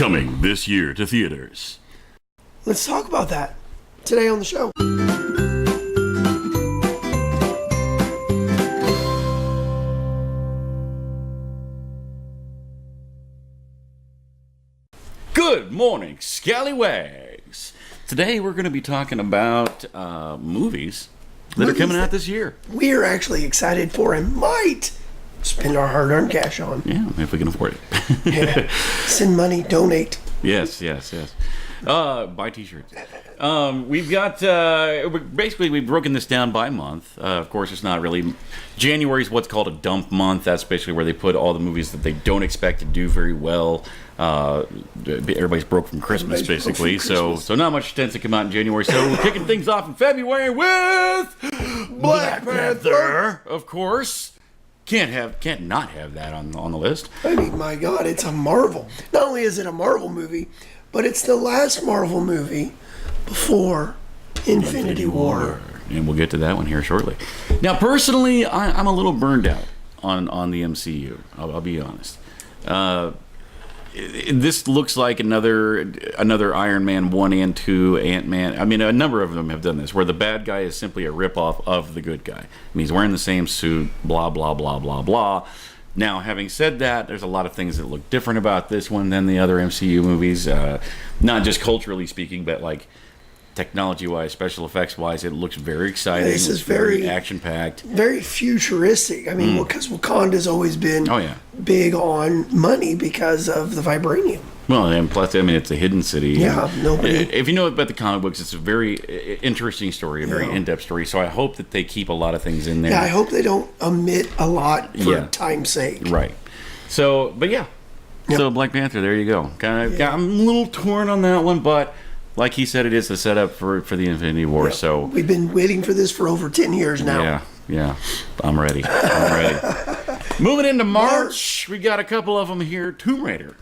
Coming this year to theaters. Let's talk about that today on the show. Good morning, scallywags. Today we're going to be talking about movies that are coming out this year. We are actually excited for and might spend our hard-earned cash on. Yeah, if we can afford it. Yeah. Send money, donate. Yes. Buy t-shirts. We've got, basically we've broken this down by month. Of course, it's not really, January is what's called a dump month. That's basically where they put all the movies that they don't expect to do very well. Everybody's broke from Christmas, basically. So not much tends to come out in January. So we're kicking things off in February with Black Panther, of course. Can't not have that on the list. I mean, my God, it's a Marvel. Not only is it a Marvel movie, but it's the last Marvel movie before Infinity War. And we'll get to that one here shortly. Now, personally, I'm a little burned out on the MCU. I'll be honest. This looks like another Iron Man 1 and 2, Ant-Man. I mean, a number of them have done this, where the bad guy is simply a ripoff of the good guy. I mean, he's wearing the same suit, blah, blah, blah, blah, blah. Now, having said that, there's a lot of things that look different about this one than the other MCU movies. Not just culturally speaking, but like technology-wise, special effects-wise, it looks very exciting. This is very action-packed. Very futuristic. I mean, because Wakanda's always been big on money because of the vibranium. Well, and plus, I mean, it's a hidden city. Yeah, nobody. If you know about the comic books, it's a very interesting story, a very in-depth story. So I hope that they keep a lot of things in there. Yeah, I hope they don't omit a lot for time's sake. Right. So, but yeah. Yep. So Black Panther, there you go. I'm a little torn on that one, but like he said, it is the setup for the Infinity War. Yep. So we've been waiting for this for over 10 years now. Yeah. I'm ready. Moving into March, we got a couple of them here. Tomb Raider.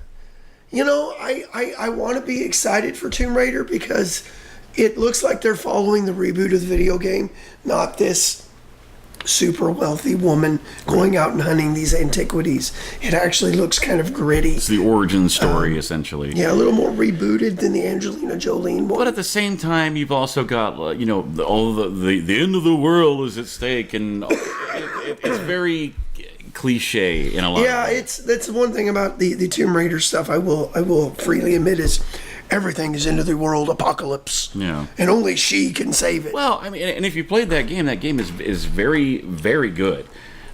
You know, I want to be excited for Tomb Raider because it looks like they're following the reboot of the video game, not this super wealthy woman going out and hunting these antiquities. It actually looks kind of gritty. It's the origin story, essentially. Yeah, a little more rebooted than the Angelina Jolie one. But at the same time, you've also got, the end of the world is at stake, and it's very cliche in a lot of ways. That's the one thing about the Tomb Raider stuff I will freely admit is everything is into the world apocalypse. Yeah. And only she can save it. Well, I mean, and if you played that game is very, very good.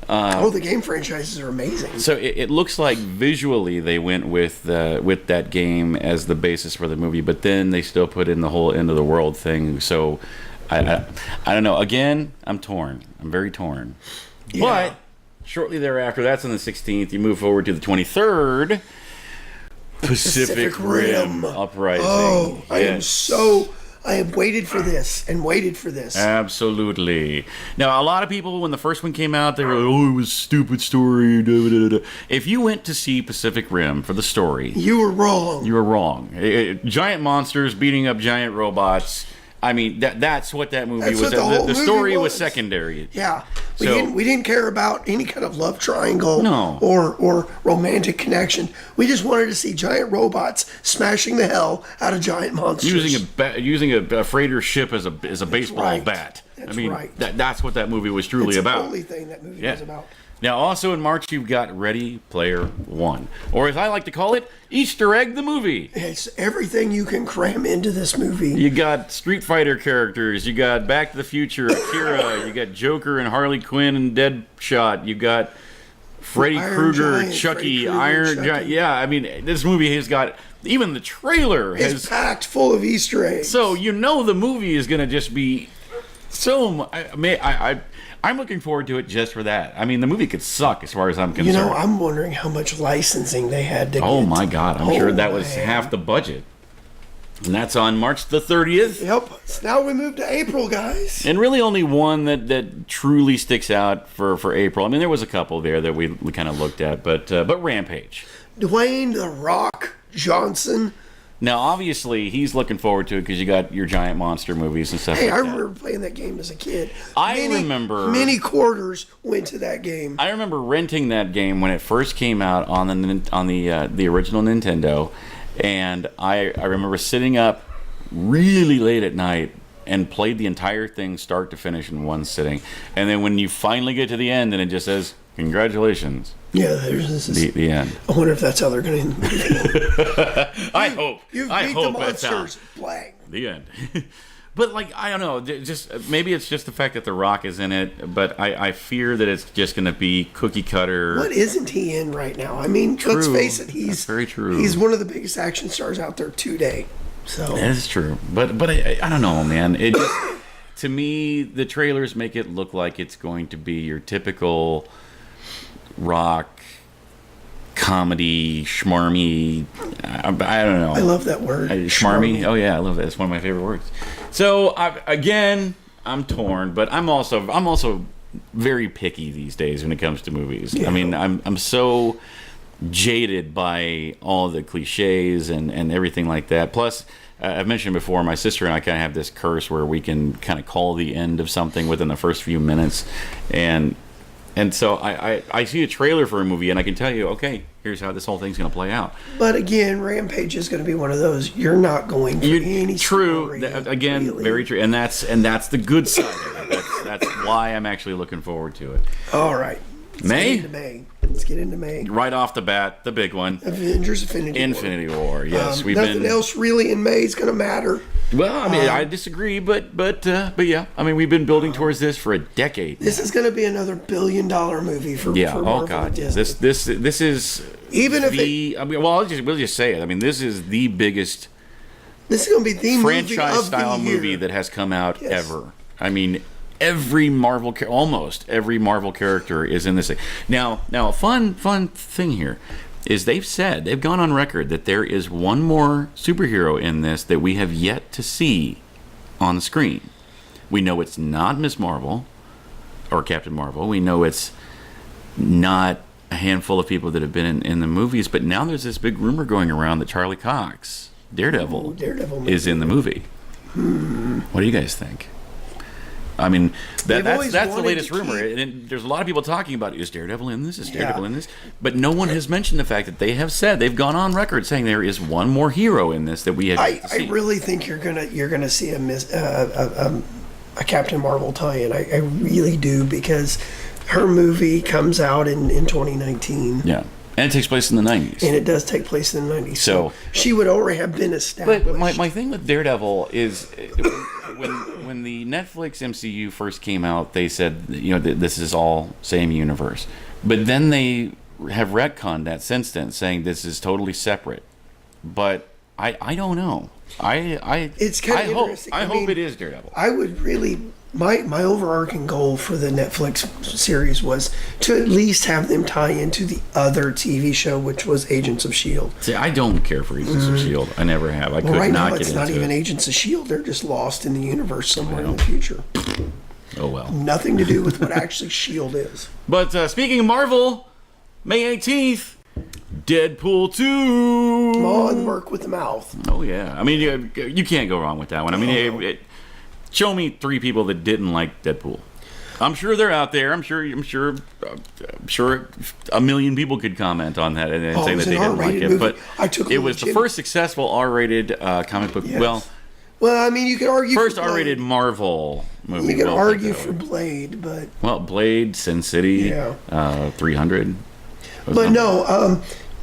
The game franchises are amazing. So it looks like visually they went with that game as the basis for the movie, but then they still put in the whole end of the world thing. So I don't know. Again, I'm torn. I'm very torn. Yeah. But shortly thereafter, that's on the 16th. You move forward to the 23rd. Pacific Rim Uprising. Oh, yes. I have waited for this and waited for this. Absolutely. Now, a lot of people, when the first one came out, they were like, oh, it was a stupid story. Da, da, da. If you went to see Pacific Rim for the story, you were wrong. You were wrong. Giant monsters beating up giant robots. I mean, that's what that movie was. The story was secondary. Yeah. We didn't care about any kind of love triangle or romantic connection. We just wanted to see giant robots smashing the hell out of giant monsters. Using a freighter ship as a baseball bat. That's what that movie was truly about. That's the only thing that movie was about. Now, also in March, you've got Ready Player One, or as I like to call it, Easter Egg the movie. It's everything you can cram into this movie. You got Street Fighter characters, you got Back to the Future, Akira, you got Joker and Harley Quinn and Deadshot, you got Freddy Krueger, Chucky, Iron Giant. Yeah, I mean, this movie has got, even the trailer is packed full of Easter eggs. So you know the movie is going to just be so. I'm looking forward to it just for that. I mean, the movie could suck as far as I'm concerned. You know, I'm wondering how much licensing they had to get. Oh, my God. I'm sure that was half the budget. And that's on March the 30th. Yep. So now we move to April, guys. And really only one that truly sticks out for April. I mean, there was a couple there that we kind of looked at, but Rampage. Dwayne "The Rock" Johnson. Now, obviously, he's looking forward to it because you got your giant monster movies and stuff like that. Hey, I remember playing that game as a kid. Many quarters went to that game. I remember renting that game when it first came out on the original Nintendo, And I remember sitting up really late at night and played the entire thing start to finish in one sitting. And then when you finally get to the end and it just says, congratulations. Yeah, there's the end. I wonder if that's how they're going to end. I hope. You've I beat hope the that's how. monsters. Blank. The end. But like, I don't know, just maybe it's just the fact that The Rock is in it, but I fear that it's just going to be cookie cutter. What isn't he in right now? I mean, let's face it, That's very true. He's one of the biggest action stars out there today. So That is true. But I don't know, man. It just, to me, the trailers make it look like it's going to be your typical Rock comedy, schmarmy. I don't know. I love that word. Schmarmy. Oh yeah, I love that. It's one of my favorite words. So I'm torn, but I'm also very picky these days when it comes to movies. Yeah. I mean, I'm so jaded by all the cliches and everything like that. Plus, I've mentioned before, my sister and I kind of have this curse where we can kind of call the end of something within the first few minutes, and so I see a trailer for a movie and I can tell you, okay, here's how this whole thing's going to play out. But again, Rampage is going to be one of those you're not going for any true. story, Again, really. very true, and that's the good side of it. That's why I'm actually looking forward to it. All right. May? Let's get into May. Right off the bat, the big one. Avengers Infinity War. Yes, nothing else really in May is going to matter. Well, I mean, I disagree, but yeah, I mean, we've been building towards this for a decade. This is going to be another $1 billion movie for Marvel. Oh God, and yes. Disney. This is Even if I mean, well, we'll just say it. I mean, this is the biggest This is going to be the franchise style movie, movie that has come out Yes. ever. I mean, almost every Marvel character is in this thing. Now, a fun thing here is they've gone on record that there is one more superhero in this that we have yet to see on the screen. We know it's not Miss Marvel or Captain Marvel. We know it's not a handful of people that have been in the movies, but now there's this big rumor going around that Charlie Cox, Daredevil is in the movie. What do you guys think? I mean, that's the latest rumor. And there's a lot of people talking about, is Daredevil in this? Is Daredevil in this? But no one has mentioned the fact that they've gone on record saying there is one more hero in this that we have yet to see. I really think you're gonna see a Captain Marvel tie-in. I really do, because her movie comes out in 2019. Yeah. And it takes place in the 90s. And it does take place in the 90s. So she would already have been established. But my thing with Daredevil is when the Netflix MCU first came out, they said, this is all same universe. But then they have retconned that since then, saying this is totally separate. But I don't know. It's kind of interesting. I hope it is Daredevil. I would really... My overarching goal for the Netflix series was to at least have them tie into the other TV show, which was Agents of S.H.I.E.L.D. See, I don't care for Agents of S.H.I.E.L.D. I never have. I could Right not now, get it's into not even it. Agents of S.H.I.E.L.D. They're just lost in the universe somewhere in the future. Oh, well. Nothing to do with what actually S.H.I.E.L.D. is. But speaking of Marvel, May 18th, Deadpool 2. Come on, work with the mouth. Oh, yeah. I mean, you can't go wrong with that one. I mean, show me 3 people that didn't like Deadpool. I'm sure they're out there. I'm sure a million people could comment on that and say that they didn't like it. Movie. But it was the first successful R-rated comic book. Yes. Well, I mean, you could argue first for Blade. R-rated Marvel movie. You could argue for Blade, but Blade, Sin City, 300. But no,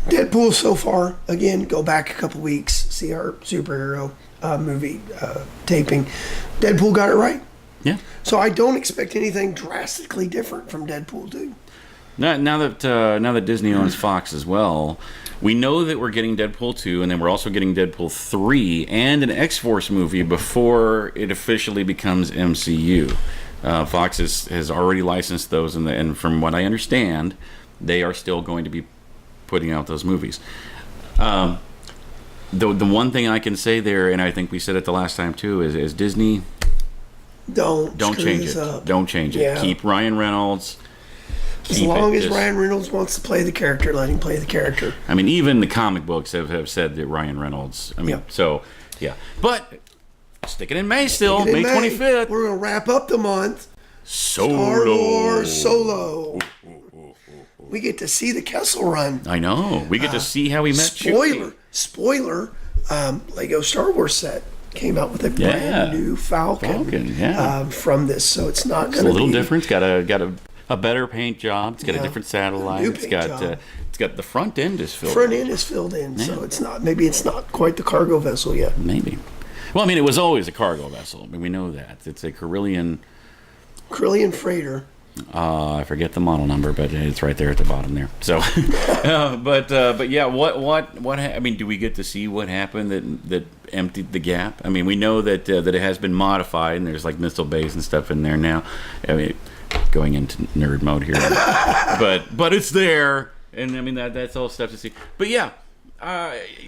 Deadpool so far. Again, go back a couple weeks, see our superhero movie taping. Deadpool got it right. Yeah. So I don't expect anything drastically different from Deadpool 2. Now that Disney owns Fox as well, we know that we're getting Deadpool 2, and then we're also getting Deadpool 3 and an X-Force movie before it officially becomes MCU. Fox has already licensed those, and from what I understand, they are still going to be putting out those movies. The one thing I can say there, and I think we said it the last time too, is Disney... Don't change it. Up. Don't change it. Yeah. Keep Ryan Reynolds. As long as Ryan Reynolds wants to play the character, let him play the character. I mean, even the comic books have said that Ryan Reynolds. I mean, so yeah. But stick it in May still, May 25th. We're gonna wrap up the month. Solo. Star Wars Solo. we get to see the Kessel Run. I know. We get to see how he met Chewie. Spoiler, Lego Star Wars set came out with a brand new Falcon from this, so it's not going to be... It's a little different. It's got a better paint job. It's got a different satellite. It's got the front end is filled in. Front end is filled in, so it's not quite the cargo vessel yet. Maybe. Well, I mean, it was always a cargo vessel. I mean, we know that. It's a Corellian freighter. I forget the model number, but it's right there at the bottom there. So, but yeah, what? I mean, do we get to see what happened that emptied the gap? I mean, we know that it has been modified, and there's like missile bays and stuff in there now. I mean, going into nerd mode here, but it's there, and I mean that's all stuff to see. But yeah.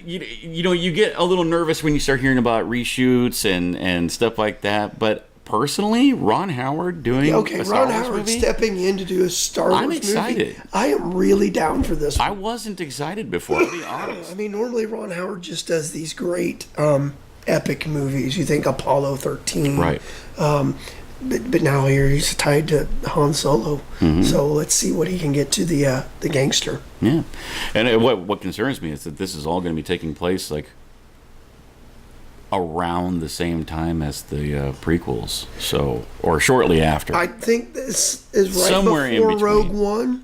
You know, you get a little nervous when you start hearing about reshoots and stuff like that. But personally, Ron Howard doing a Star Wars movie? Stepping in to do a Star Wars movie. I'm excited. I am really down for this one. I wasn't excited before, I'll be honest. I mean, normally Ron Howard just does these great epic movies. You think Apollo 13. Right. But now here he's tied to Han Solo, so let's see what he can get to the gangster. Yeah, and what concerns me is that this is all going to be taking place like around the same time as the prequels, or shortly after. I think this is right somewhere before in between. Rogue One.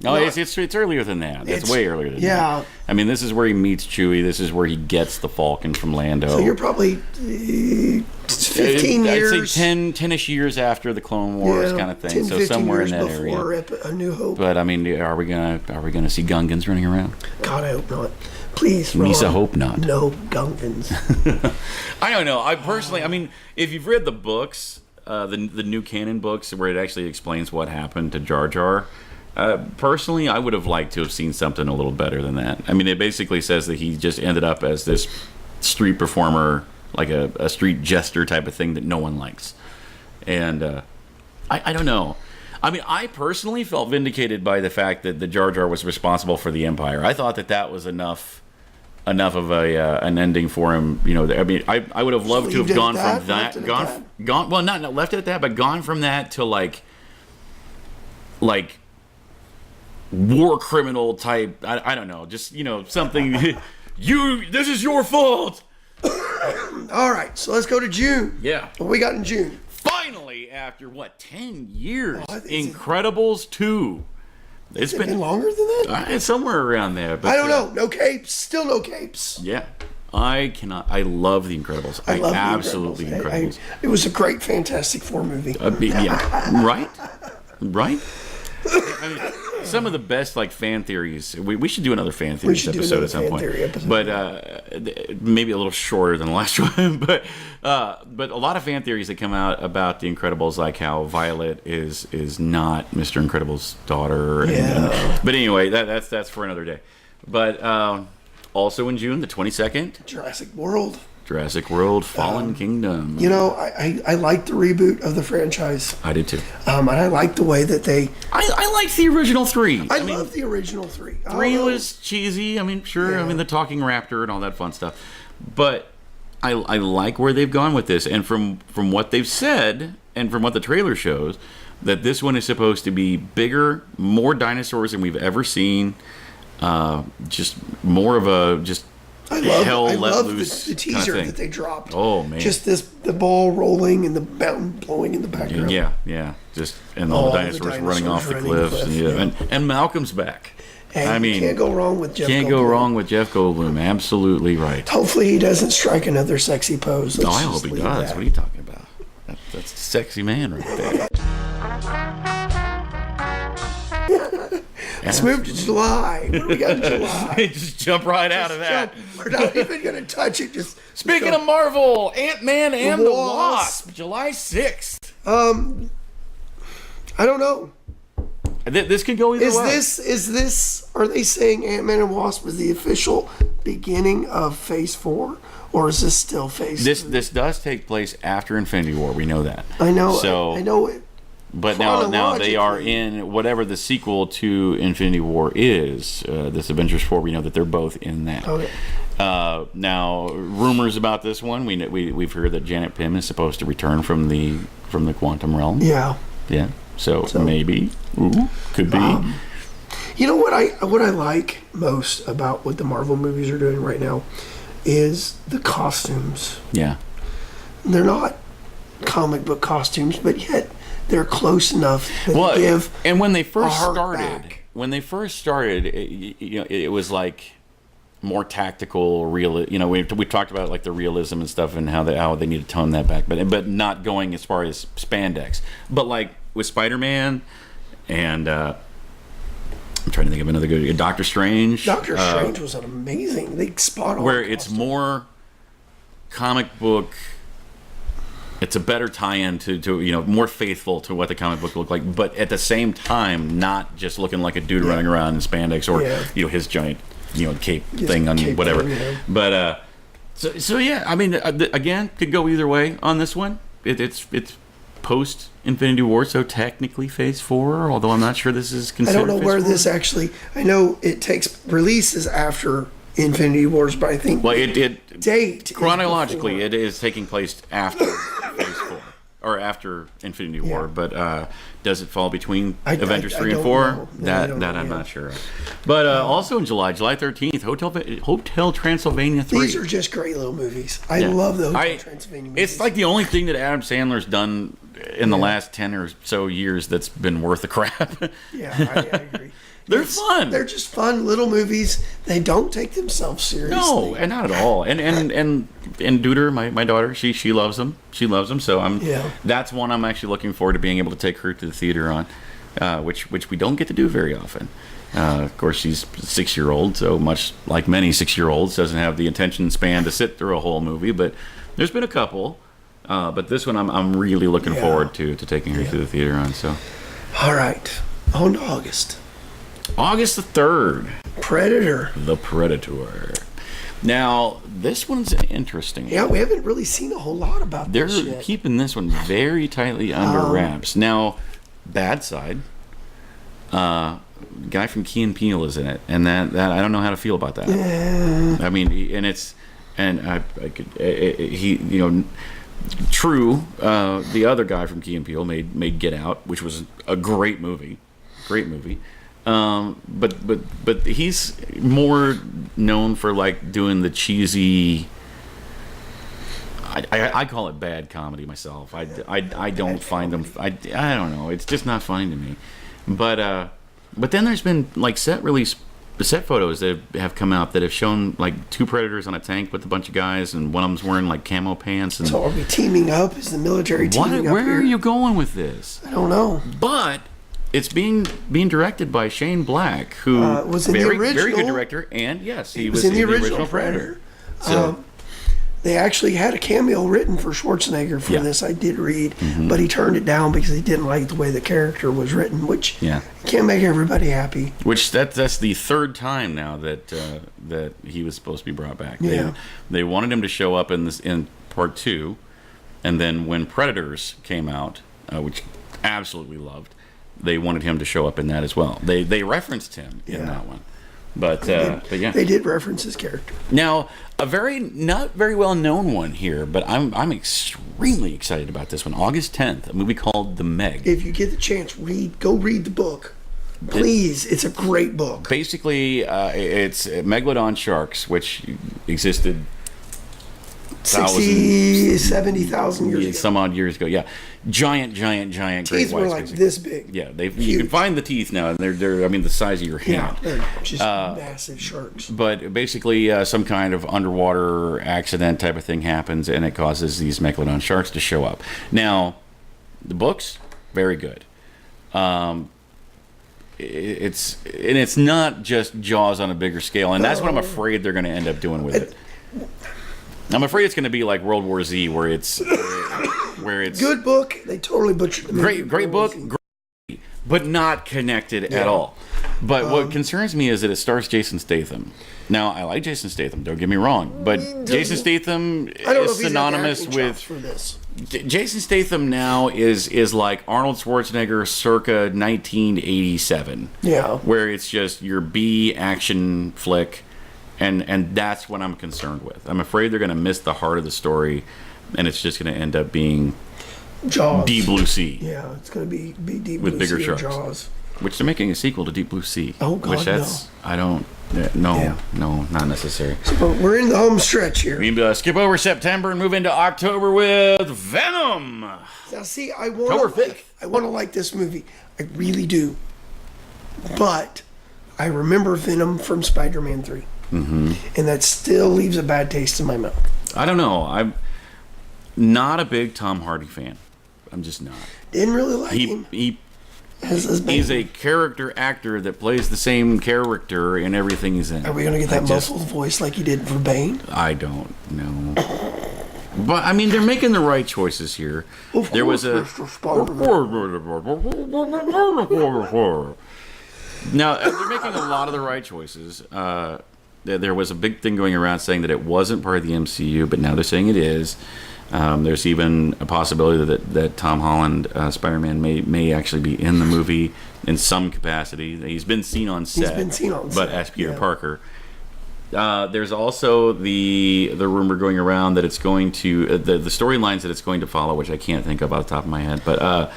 No, it's earlier than that. It's way earlier than that. Yeah. I mean, this is where he meets Chewie. This is where he gets the Falcon from Lando. So you're probably 15 years. I'd say 10-ish years after the Clone Wars kind of thing. 10, so somewhere in that before area. A New Hope. But I mean, are we gonna see Gungans running around? God, I hope not. Please, Ron. Misa, hope not. No Gungans. I don't know. I personally, I mean, if you've read the books, the new canon books, where it actually explains what happened to Jar Jar. Personally, I would have liked to have seen something a little better than that. I mean, it basically says that he just ended up as this street performer, like a street jester type of thing that no one likes. And I don't know. I mean, I personally felt vindicated by the fact that the Jar Jar was responsible for the Empire. I thought that was enough of an ending for him. You know, I mean, I would have loved to have gone from that, well, not left it at that, but gone from that to like war criminal type. I don't know, just something. This is your fault. All right, so let's go to June. Yeah, what we got in June? Finally, after 10 years, Incredibles 2. It's been longer than that. It's somewhere around there. But I don't know. No capes. Still no capes. Yeah. I love The Incredibles. I absolutely love Incredibles. It was a great Fantastic Four movie. Yeah. Right? I mean, some of the best fan theories. We should do another fan theories episode at some point. But maybe a little shorter than the last one. But a lot of fan theories that come out about The Incredibles, like how Violet is not Mr. Incredible's daughter. But anyway, that's for another day. But also in June, the 22nd, Jurassic World Fallen Kingdom. I like the reboot of the franchise. I did too. And I like the way that they... I liked the original 3. I love the original 3. 3 was cheesy. I mean, sure. Yeah. I mean, the talking raptor and all that fun stuff. But I like where they've gone with this. And from what they've said, and from what the trailer shows, that this one is supposed to be bigger, more dinosaurs than we've ever seen. Just more of a... I love the teaser that they dropped. Oh man! Just the ball rolling and the mountain blowing in the background. Yeah. Just and all the dinosaurs running off the cliffs. And Malcolm's back. And I mean, can't go wrong with Jeff. Can't go wrong with Jeff Goldblum. Absolutely right. Hopefully, he doesn't strike another sexy pose. I hope he does. What are you talking about? That's a sexy man right there. Let's move to July. What do we got in July? Just jump right out of that. We're not even going to touch it. Speaking of Marvel, AntMan and the Wasp, July 6th. I don't know. This could go either way. Is this? Are they saying AntMan and Wasp is the official beginning of Phase 4, or is this still Phase 3? This does take place after Infinity War. We know that. I know. I know it. But now they are in whatever the sequel to Infinity War is. This Avengers 4, we know that they're both in that. Okay. Now, rumors about this one, we've heard that Janet Pym is supposed to return from the quantum realm. Yeah. Yeah. So maybe. Ooh, could be. You know what I like most about what the Marvel movies are doing right now is the costumes. Yeah. They're not comic book costumes, but yet they're close enough that give. And when they first started, it was like more tactical, real. We talked about like the realism and stuff and how they need to tone that back, but not going as far as spandex. But like with Spider-Man and I'm trying to think of another good Doctor Strange. Doctor Strange was an amazing. They spot on where it's more comic book. It's a better tie-in to more faithful to what the comic book looked like, but at the same time, not just looking like a dude running around in spandex or his giant cape thing on whatever. But so yeah, I mean, again, could go either way on this one. It's post Infinity War, so technically Phase 4. Although I'm not sure this is considered. I don't know where this actually. I know it takes releases after Infinity Wars, but I think date chronologically it is taking place after Phase 4 or after Infinity War, but does it fall between Avengers 3 and 4? That I'm not sure of. But also in July 13th, Hotel Transylvania 3. These are just great little movies. I love the Hotel Transylvania movies. It's like the only thing that Adam Sandler's done in the last 10 or so years that's been worth the crap. Yeah, I agree. They're fun. They're just fun little movies. They don't take themselves seriously. No, and not at all. And Duder, my daughter, she loves them. She loves them. So that's one I'm actually looking forward to being able to take her to the theater on, which we don't get to do very often. Of course, she's a 6-year-old, so much like many 6-year-olds, doesn't have the attention span to sit through a whole movie. But there's been a couple. But this one I'm really looking forward to taking her to the theater on. So, all right, on to August the 3rd. Predator. The Predator. Now, this one's interesting. Yeah, we haven't really seen a whole lot about this yet. They're keeping this one very tightly under wraps. Now, bad side, guy from Key and Peele is in it, and that I don't know how to feel about that. I mean, True, the other guy from Key and Peele made Get Out, which was a great movie. But he's more known for like doing the cheesy. I call it bad comedy myself. I don't find them. I don't know. It's just not funny to me. But then there's been like set photos that have come out that have shown like 2 predators on a tank with a bunch of guys, and one of them's wearing like camo pants. And so are we teaming up? Is the military teaming up? Where are you going with this? I don't know. But it's being directed by Shane Black, who was in the original. Very good director, and yes, he was in the original Predator. So. They actually had a cameo written for Schwarzenegger for this. I did read, but he turned it down because he didn't like the way the character was written, which can't make everybody happy. Which that's the 3rd time now that he was supposed to be brought back. They wanted him to show up in part 2, and then when Predators came out, which absolutely loved, they wanted him to show up in that as well. They referenced him in that one. But yeah, they did reference his character. Now, a not very well known one here, but I'm extremely excited about this one. August 10th, a movie called The Meg. If you get the chance, go read the book, please. It's a great book. Basically, it's megalodon sharks, which existed 70,000 years ago. Some odd years ago, yeah. Giant teeth great whites. Were like this big. Yeah, you can find the teeth now, and they're the size of your hand. Yeah, they're just massive sharks. But basically, some kind of underwater accident type of thing happens, and it causes these megalodon sharks to show up. Now, the book's very good. It's not just Jaws on a bigger scale, and that's what I'm afraid they're going to end up doing with it. I'm afraid it's going to be like World War Z, where it's good book. They totally butchered the movie. Great book, great, but not connected at all. But what concerns me is that it stars Jason Statham. Now, I like Jason Statham. Don't get me wrong, but Jason Statham is synonymous with. For this. Jason Statham now is like Arnold Schwarzenegger circa 1987. Yeah, where it's just your B action flick. And that's what I'm concerned with. I'm afraid they're going to miss the heart of the story, and it's just going to end up being Jaws. Deep Blue Sea. Yeah, it's going to be Deep with Blue bigger Sea sharks. Jaws. Which they're making a sequel to Deep Blue Sea. Oh, God, which that's, I don't, no, not necessary. So we're in the home stretch here. We skip over September and move into October with Venom. Now, see, October 5th. I want to like this movie. I really do. But I remember Venom from Spider-Man 3. Mm-hmm. And that still leaves a bad taste in my mouth. I don't know. I'm not a big Tom Hardy fan. I'm just not. Didn't really like him. He's a character actor that plays the same character in everything he's in. Are we going to get that muffled voice like he did for Bane? I don't know. But, I mean, they're making the right choices here. There was a... Now, they're making a lot of the right choices. There was a big thing going around saying that it wasn't part of the MCU, but now they're saying it is. There's even a possibility that Tom Holland, Spider-Man, may actually be in the movie in some capacity. He's been seen on set. But as Peter Parker. There's also the rumor going around that it's going to the storylines that it's going to follow, which I can't think of off the top of my head. But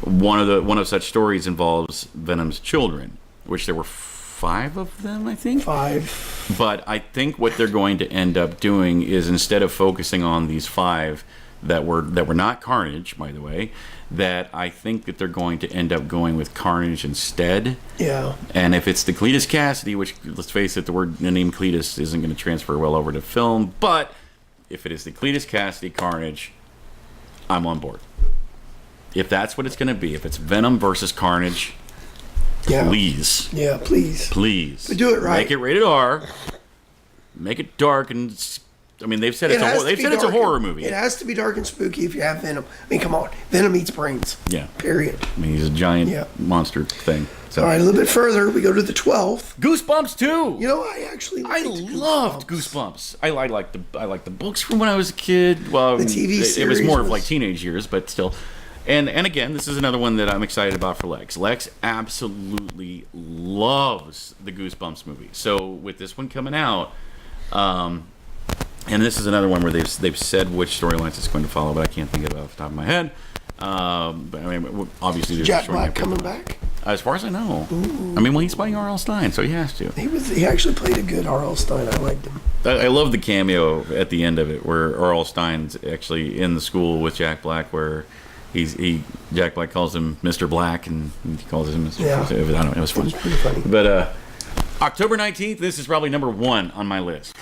one of such stories involves Venom's children, which there were 5 of them, I think. 5. But I think what they're going to end up doing is, instead of focusing on these 5 that were not Carnage, by the way, that I think that they're going to end up going with Carnage instead. Yeah. And if it's the Cletus Cassidy, which, let's face it, the name Cletus isn't going to transfer well over to film, but if it is the Cletus Cassidy Carnage, I'm on board. If that's what it's going to be, if it's Venom versus Carnage, please. Yeah, please. Please. But do it right. Make it rated R. Make it dark and... I mean, they've said it's a horror movie. It has to be dark and spooky if you have Venom. I mean, come on. Venom eats brains. Yeah. Period. I mean, he's a giant monster thing. So. All right, a little bit further, we go to the 12th. Goosebumps 2. You know, I loved Goosebumps. I like the books from when I was a kid. Well, the TV series it was more of like teenage years, but still. And again, this is another one that I'm excited about for Lex. Lex absolutely loves the Goosebumps movie. So with this one coming out, and this is another one where they've said which storylines it's going to follow, but I can't think of it off the top of my head. But I mean, obviously, there's Jack Black coming back. As far as I know. Ooh. I mean, well, he's playing R.L. Stein, so he has to. He actually played a good R.L. Stein. I liked him. I love the cameo at the end of it, where R.L. Stein's actually in the school with Jack Black, where Jack Black calls him Mr. Black, and he calls him Mr. Yeah. I don't know. It was fun. It was pretty funny. But October 19th, this is probably number 1 on my list.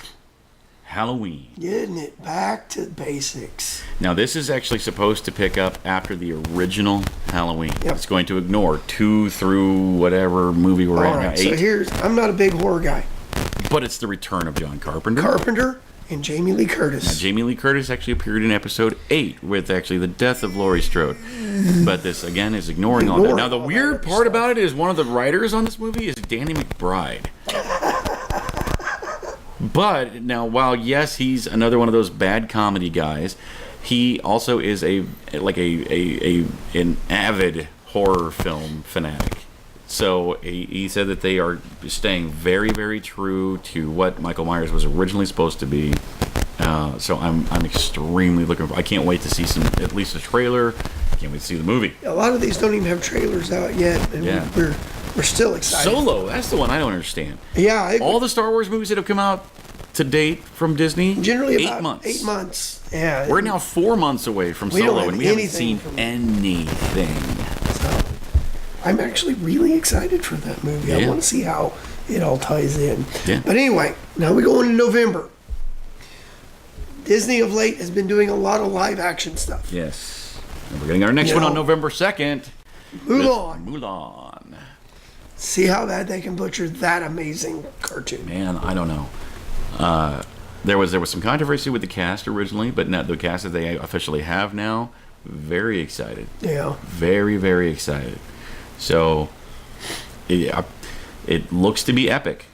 Halloween. Getting it back to basics. Now, this is actually supposed to pick up after the original Halloween. Yep. It's going to ignore 2 through whatever movie we're at now, 8. So I'm not a big horror guy. But it's the return of John Carpenter. And Jamie Lee Curtis. Now, Jamie Lee Curtis actually appeared in episode 8 with actually the death of Laurie Strode. But this, again, is ignoring all that. Now, the weird part about it is one of the writers on this movie is Danny McBride. But now, while yes, he's another one of those bad comedy guys, he also is an avid horror film fanatic. So he said that they are staying very, very true to what Michael Myers was originally supposed to be. So I'm extremely looking for. I can't wait to see at least a trailer. I can't wait to see the movie. A lot of these don't even have trailers out yet, and we're still excited. Solo, that's the one I don't understand. Yeah, all the Star Wars movies that have come out to date from Disney, generally about 8 months. 8 months. Yeah, we're now 4 months away from Solo, and we haven't seen anything. So, I'm actually really excited for that movie. I want to see how it all ties in. Yeah. But anyway, now we go into November. Disney of late has been doing a lot of live action stuff. Yes. And we're getting our next one on November 2nd. Mulan. See how bad they can butcher that amazing cartoon. Man, I don't know. There was some controversy with the cast originally, but now the cast that they officially have now, very excited. Yeah. Very, very excited. So, it looks to be epic.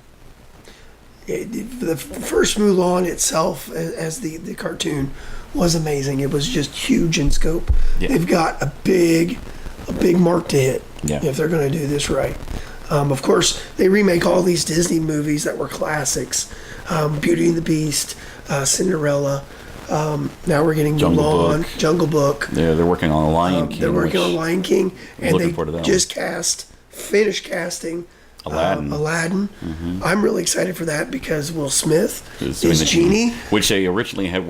The first Mulan itself, as the cartoon, was amazing. It was just huge in scope. Yeah. They've got a big mark to hit if they're going to do this right. Of course, they remake all these Disney movies that were classics. Beauty and the Beast, Cinderella. Now we're getting Mulan, Jungle Book. Yeah, they're working on Lion King. They're working on Lion King, and they just cast finished casting Aladdin. I'm really excited for that because Will Smith is doing the Genie. Which they originally had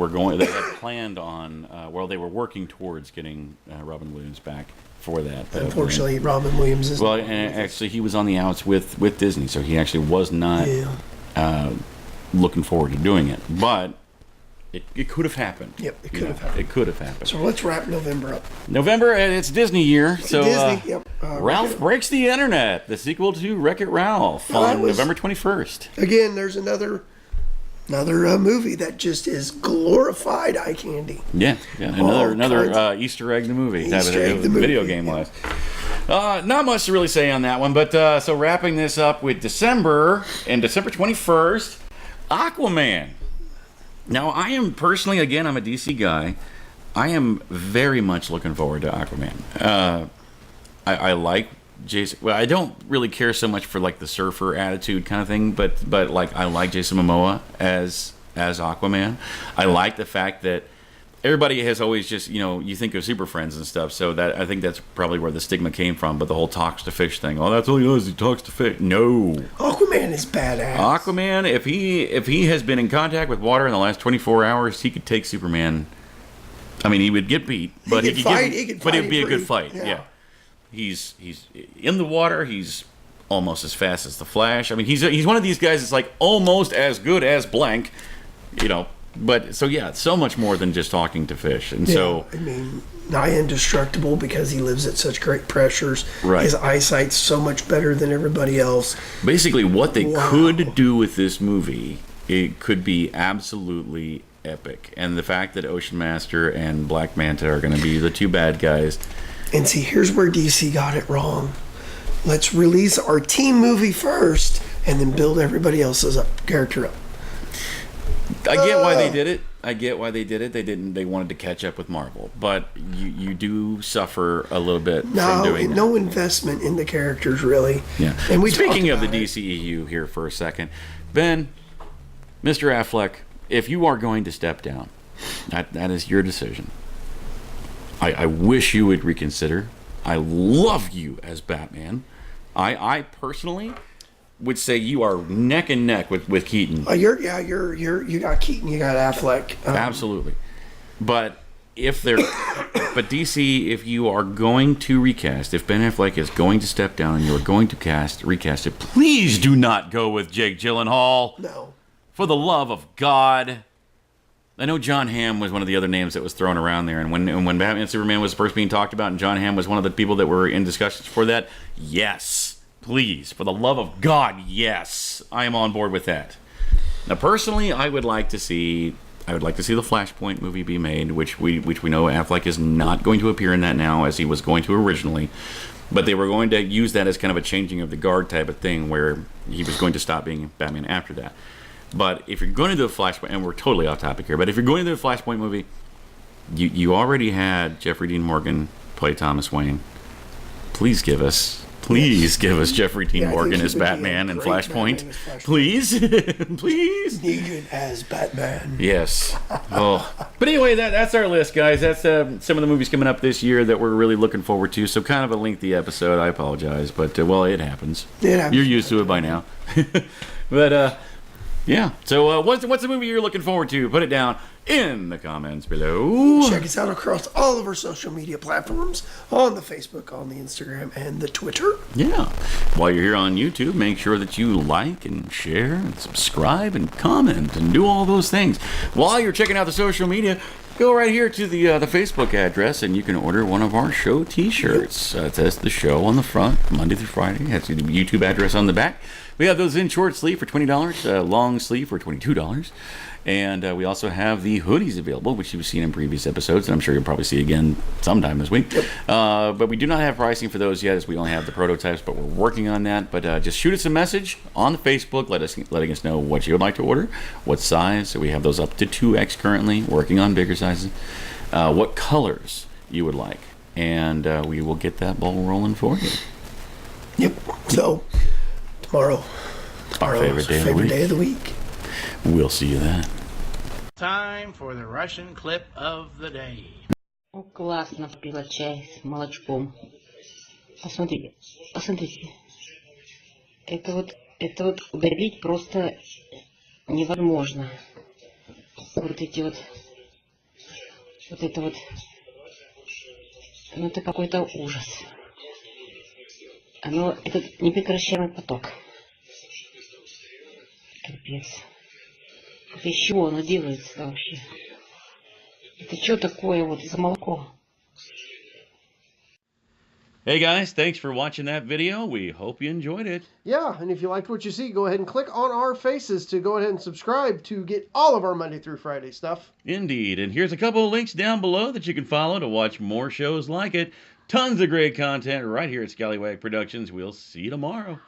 planned on. They were working towards getting Robin Williams back for that. Unfortunately, Robin Williams is. Well, and actually, he was on the outs with Disney, so he actually was not looking forward to doing it. But it could have happened. Yep, it could have happened. It could have happened. So let's wrap November up. November, it's Disney year. So Disney, yep. Ralph Breaks the Internet, the sequel to Wreck-It Ralph on November 21st. Again, there's another movie that just is glorified eye candy. Yeah, another Easter egg in the movie. Video game wise. Not much to really say on that one, but so wrapping this up with December 21st, Aquaman. Now, I am personally, again, I'm a DC guy. I am very much looking forward to Aquaman. I like Jason. Well, I don't really care so much for like the surfer attitude kind of thing, but like I like Jason Momoa as Aquaman. I like the fact that everybody has always just, you think of Super Friends and stuff, so that I think that's probably where the stigma came from. But the whole talks to fish thing, that's all he does, he talks to fish. No, Aquaman is badass. Aquaman, if he has been in contact with water in the last 24 hours, he could take Superman. I mean, he would get beat, but it would be a good fight. Yeah. He's in the water. He's almost as fast as the Flash. I mean, he's one of these guys that's like almost as good as blank, But so yeah, so much more than just talking to fish, and so I mean, nigh indestructible because he lives at such great pressures. Right. His eyesight's so much better than everybody else. Basically, what they could do with this movie, it could be absolutely epic. And the fact that Ocean Master and Black Manta are going to be the two bad guys. And see, here's where DC got it wrong. Let's release our team movie first, and then build everybody else's character up. I get why they did it. They wanted to catch up with Marvel, but you do suffer a little bit from doing that. No investment in the characters, really. Yeah. And speaking of the DCEU here for a second, Ben, Mr. Affleck, if you are going to step down, that is your decision. I wish you would reconsider. I love you as Batman. I personally would say you are neck and neck with Keaton. You got Keaton, you got Affleck. Absolutely. But DC, if you are going to recast, if Ben Affleck is going to step down and you are going to recast it, please do not go with Jake Gyllenhaal. No. For the love of God. I know John Hamm was one of the other names that was thrown around there, and when Batman and Superman was first being talked about, and John Hamm was one of the people that were in discussions for that, yes, please, for the love of God, yes, I am on board with that. Now, personally, I would like to see the Flashpoint movie be made, which we know Affleck is not going to appear in that now, as he was going to originally, but they were going to use that as kind of a changing of the guard type of thing, where he was going to stop being Batman after that. But if you're going to do a Flashpoint, and we're totally off topic here, but if you're going to do a Flashpoint movie, you already had Jeffrey Dean Morgan play Thomas Wayne. Please give us Jeffrey Dean Morgan as Batman and Flashpoint. Please. Please. Negan as Batman. Yes. Oh. But anyway, that's our list, guys. That's some of the movies coming up this year that we're really looking forward to. So kind of a lengthy episode. I apologize, but it happens. You're used to it by now. But yeah. So what's the movie you're looking forward to? Put it down in the comments below. Check us out across all of our social media platforms, on the Facebook, on the Instagram, and the Twitter. Yeah. While you're here on YouTube, make sure that you like and share and subscribe and comment and do all those things. While you're checking out the social media, go right here to the Facebook address, and you can order one of our show T-shirts. It says the show on the front, Monday through Friday. It has the YouTube address on the back. We have those in short sleeve for $20, long sleeve for $22. And we also have the hoodies available, which you've seen in previous episodes, and I'm sure you'll probably see again sometime this week. But we do not have pricing for those yet, as we only have the prototypes, but we're working on that. But just shoot us a message on the Facebook, letting us know what you would like to order, what size. So we have those up to 2X currently, working on bigger sizes. What colors you would like, and we will get that ball rolling for you. Yep. So tomorrow, our favorite day of the week. We'll see you then. Time for the Russian clip of the day. Классно пила чай с молочком. Посмотрите, посмотрите. Это вот удалить просто невозможно. Вот эти вот это вот, ну это какой-то ужас. Этот непрекращаемый поток. Капец. Это из чего оно делается вообще? Это что такое вот за молоко? Hey guys, thanks for watching that video. We hope you enjoyed it. Yeah, and if you liked what you see, go ahead and click on our faces to go ahead and subscribe to get all of our Monday through Friday stuff. Indeed, and here's a couple of links down below that you can follow to watch more shows like it. Tons of great content right here at Scallywag Productions. We'll see you tomorrow.